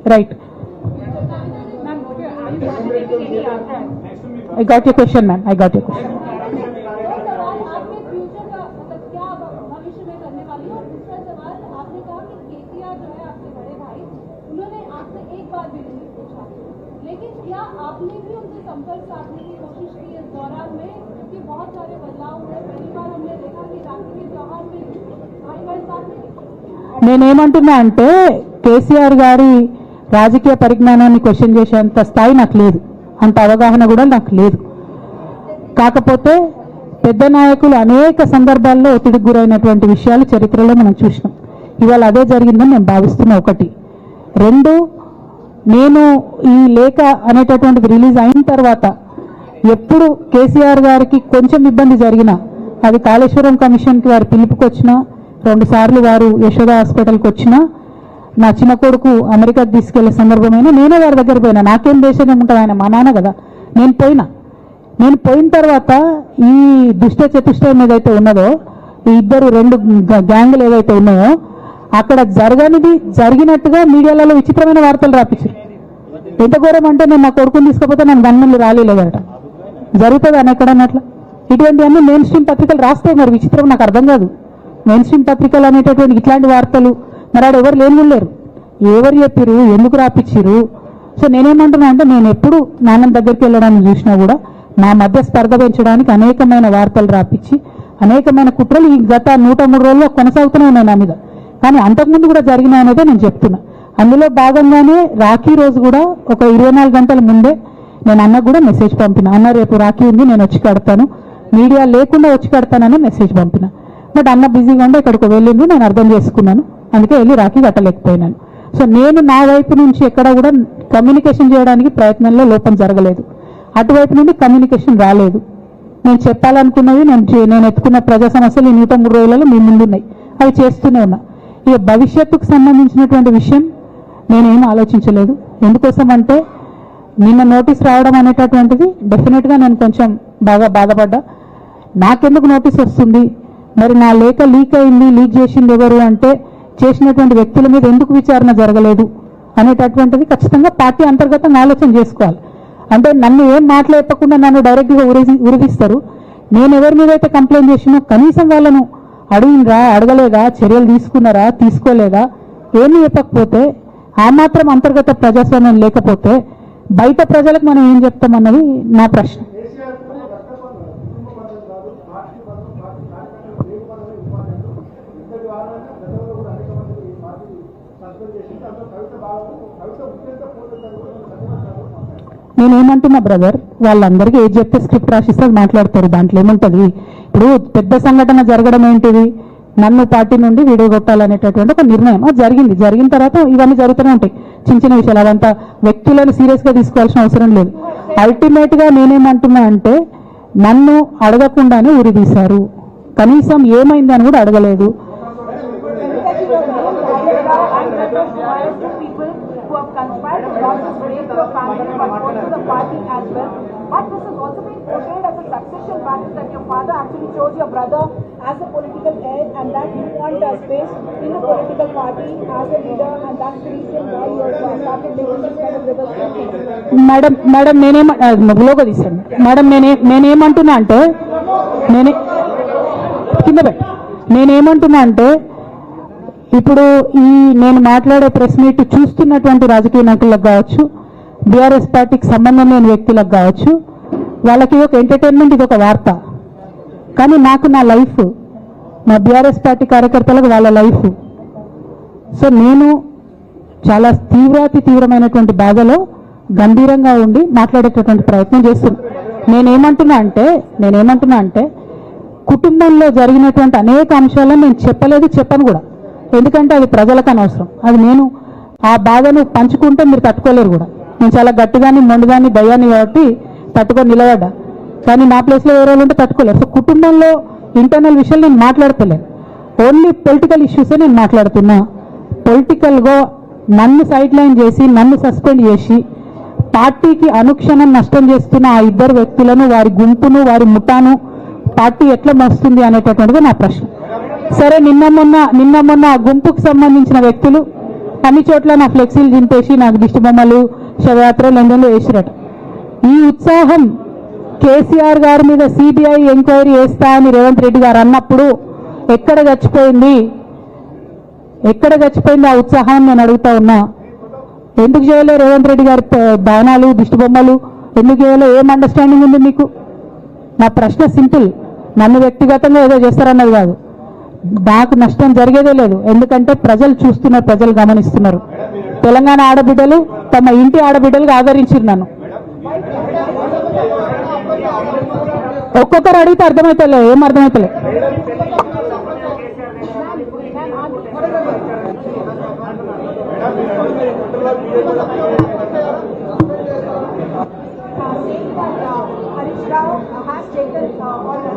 Right. I got your question, ma'am. I got your question. लेकिन क्या आपने भी उनसे संपर्क साधने की कोशिश की इस दौरान में, क्योंकि बहुत सारे बदलाव हुए। पहली बार हमने देखा कि राखी के त्योहार में भाई बहन साथ में। నేనేమంటున్నా అంటే కేసీఆర్ గారి రాజకీయ పరిజ్ఞానాన్ని క్వశ్చన్ చేసేంత స్థాయి నాకు లేదు, అంత అవగాహన కూడా నాకు లేదు. కాకపోతే పెద్ద నాయకులు అనేక సందర్భాల్లో ఒత్తిడికి గురైనటువంటి విషయాలు చరిత్రలో మనం చూసినాం. ఇవాళ అదే జరిగిందని నేను భావిస్తున్నా. ఒకటి. రెండు, నేను ఈ లేఖ అనేటటువంటిది రిలీజ్ అయిన తర్వాత ఎప్పుడు కేసీఆర్ గారికి కొంచెం ఇబ్బంది జరిగినా, అది కాళేశ్వరం కమిషన్కి వారు పిలుపుకొచ్చినా, 2 సార్లు వారు యశోద హాస్పిటల్కి వచ్చినా, నా చిన్న కొడుకు అమెరికాకి తీసుకెళ్లే సందర్భమైనా నేనే వారి దగ్గర పోయినా. నాకేం దేశం ఉంటుంది, ఆయన మా నాన్న కదా. నేను పోయిన తర్వాత ఈ దుష్ట చతుష్టయం ఏదైతే ఉన్నదో, ఈ ఇద్దరు 2 గ్యాంగులు ఏదైతే ఉన్నాయో, అక్కడ జరగనిది జరిగినట్టుగా మీడియాలలో విచిత్రమైన వార్తలు రాపించారు. ఎంత ఘోరం అంటే, నేను నా కొడుకుని తీసుకపోతే నన్ను గన్మెన్లు రాలేదట. జరుగుతుంది అని ఎక్కడన్నట్ల. ఇటువంటివన్నీ మెయిన్ స్ట్రీమ్ పత్రికలు రాస్తాయి. మరి విచిత్రం నాకు అర్థం కాదు. మెయిన్ స్ట్రీమ్ పత్రికలు అనేటటువంటి ఇట్లాంటి వార్తలు మరి ఆడ ఎవరు లేనులేరు. ఎవరు చెప్పిరు, ఎందుకు రాపించిరు? సో నేనేమంటున్నా అంటే, నేను ఎప్పుడు నాన్న దగ్గరికి వెళ్ళడానికి చూసినా కూడా మా మధ్య స్పర్ధ పెంచడానికి అనేకమైన వార్తలు రాపించి అనేకమైన కుట్రలు ఈ గత 103 రోజుల్లో కొనసాగుతూనే ఉన్నాయి నా మీద. కానీ అంతకుముందు కూడా జరిగినాయనేదే నేను చెప్తున్నా. అందులో భాగంగానే రాఖీ రోజు కూడా ఒక 24 గంటల ముందే నేను అన్నకు కూడా మెసేజ్ పంపిన. అన్న రేపు రాఖీ ఉంది, నేను వచ్చి కడతాను, మీడియా లేకుండా వచ్చి కడతానని మెసేజ్ పంపిన. బట్ అన్న బిజీగా ఉండే ఇక్కడికి వెళ్ళింది, నేను అర్థం చేసుకున్నాను. అందుకే వెళ్ళి రాఖీ కట్టలేకపోయినాను. సో నేను నా వైపు నుంచి ఎక్కడ కూడా కమ్యూనికేషన్ చేయడానికి ప్రయత్నంలో లోపం జరగలేదు. అటువైపు నుండి కమ్యూనికేషన్ రాలేదు. నేను చెప్పాలనుకున్నవి, నేను ఎత్తుకున్న ప్రజా సమస్యలు ఈ 103 రోజులలో మీ ముందున్నాయి, అవి చేస్తూనే ఉన్నా. ఇక భవిష్యత్తుకు సంబంధించినటువంటి విషయం నేనేం ఆలోచించలేదు. ఎందుకోసం అంటే, నిన్న నోటీస్ రావడం అనేటటువంటిది డెఫినెట్గా నేను కొంచెం బాగా బాధపడ్డా. నాకెందుకు నోటీస్ వస్తుంది, మరి నా లేఖ లీక్ అయింది, లీక్ చేసింది ఎవరు అంటే, చేసినటువంటి వ్యక్తుల మీద ఎందుకు విచారణ జరగలేదు అనేటటువంటిది ఖచ్చితంగా పార్టీ అంతర్గతంగా ఆలోచన చేసుకోవాలి. అంటే నన్ను ఏం మాట్లాడకుండా నన్ను డైరెక్ట్గా ఉరిదిస్తారు. నేను ఎవరి మీద అయితే కంప్లైంట్ చేసినా కనీసం వాళ్ళను అడిగినరా, అడగలేదా, చర్యలు తీసుకున్నారా, తీసుకోలేదా, ఏమీ చెప్పకపోతే, ఆ మాత్రం అంతర్గత ప్రజాస్వామ్యం లేకపోతే బయట ప్రజలకు మనం ఏం చెప్తామన్నది నా ప్రశ్న. నేనేమంటున్నా బ్రదర్, వాళ్ళందరికీ ఏది చెప్తే స్క్రిప్ట్ రాసిస్తే మాట్లాడతారు, దాంట్లో ఏముంటుంది. ఇప్పుడు పెద్ద సంఘటన జరగడం ఏంటిది, నన్ను పార్టీ నుండి విడగొట్టాలనేటటువంటి ఒక నిర్ణయం అది జరిగింది. జరిగిన తర్వాత ఇవన్నీ జరుగుతూనే ఉంటాయి, చిన్న చిన్న విషయాలు. అదంతా వ్యక్తులను సీరియస్గా తీసుకోవాల్సిన అవసరం లేదు. అల్టిమేట్గా నేనేమంటున్నా అంటే, నన్ను అడగకుండానే ఉరి తీశారు, కనీసం ఏమైందని కూడా అడగలేదు. But this has also been portrayed as a succession battle, that your father actually chose your brother as a political heir and that you want space in the political party as a leader, and that's the reason why you started making this kind of reversal. Madam నేనేమంటున్నా తీసాను madam, నేనేమంటున్నా అంటే, నేనేమంటున్నా అంటే, ఇప్పుడు ఈ నేను మాట్లాడే ప్రెస్ మీట్ చూస్తున్నటువంటి రాజకీయ నాయకులకు కావచ్చు, బీఆర్ఎస్ పార్టీకి సంబంధం లేని వ్యక్తులకు కావచ్చు, వాళ్ళకి ఒక ఎంటర్టైన్మెంట్, ఇది ఒక వార్త. కానీ నాకు నా లైఫ్, మా బీఆర్ఎస్ పార్టీ కార్యకర్తలకు వాళ్ళ లైఫ్. సో నేను చాలా తీవ్రమైనటువంటి బాధలో గంభీరంగా ఉండి మాట్లాడేటటువంటి ప్రయత్నం చేస్తున్నాను. నేనేమంటున్నా అంటే కుటుంబంలో జరిగినటువంటి అనేక అంశాలను నేను చెప్పను కూడా. ఎందుకంటే అది ప్రజలకు అనవసరం. అది నేను ఆ బాధను పంచుకుంటే మీరు తట్టుకోలేరు కూడా. నేను చాలా గట్టిగాని మొండిగాని దయ్యాన్ని కాబట్టి తట్టుకొని నిలబడ్డా. కానీ నా ప్లేస్లో వేరే వాళ్ళు ఉంటే తట్టుకోలేరు. సో కుటుంబంలో ఇంటర్నల్ విషయాలు నేను మాట్లాడతలేను, ఓన్లీ పొలిటికల్ ఇష్యూసే నేను మాట్లాడుతున్నా. పొలిటికల్గా నన్ను సైడ్ లైన్ చేసి, నన్ను సస్పెండ్ చేసి, పార్టీకి అనుక్షణం నష్టం చేస్తున్న ఆ ఇద్దరు వ్యక్తులను, వారి గుంపును, వారి ముఠాను పార్టీ ఎట్లా మోస్తుంది అనేటటువంటిది నా ప్రశ్న. సరే, నిన్న మొన్న ఆ గుంపుకు సంబంధించిన వ్యక్తులు అన్ని చోట్ల నా ఫ్లెక్సీలు చింపేసి నాకు దిష్టి బొమ్మలు, శవయాత్రలు ఎందులో వేసిరట. ఈ ఉత్సాహం కేసీఆర్ గారి మీద సిబిఐ ఎంక్వైరీ చేస్తా అని రేవంత్ రెడ్డి గారు అన్నప్పుడు ఎక్కడ చచ్చిపోయింది ఆ ఉత్సాహం నేను అడుగుతా ఉన్నా. ఎందుకు చేయలే రేవంత్ రెడ్డి గారి భవనాలు, దిష్టి బొమ్మలు ఎందుకు చేయలే? ఏం అండర్స్టాండింగ్ ఉంది మీకు? నా ప్రశ్న సింపుల్. నన్ను వ్యక్తిగతంగా ఏదో చేస్తారన్నది కాదు. నాకు నష్టం జరిగేదే లేదు. ఎందుకంటే ప్రజలు చూస్తున్నారు, ప్రజలు గమనిస్తున్నారు. తెలంగాణ ఆడబిడ్డలు తమ ఇంటి ఆడబిడ్డలుగా ఆదరించారు నన్ను. ఒక్కొక్కరు అడిగితే అర్థమవుతలే, ఏం అర్థమవుతలే. Harish Rao has taken or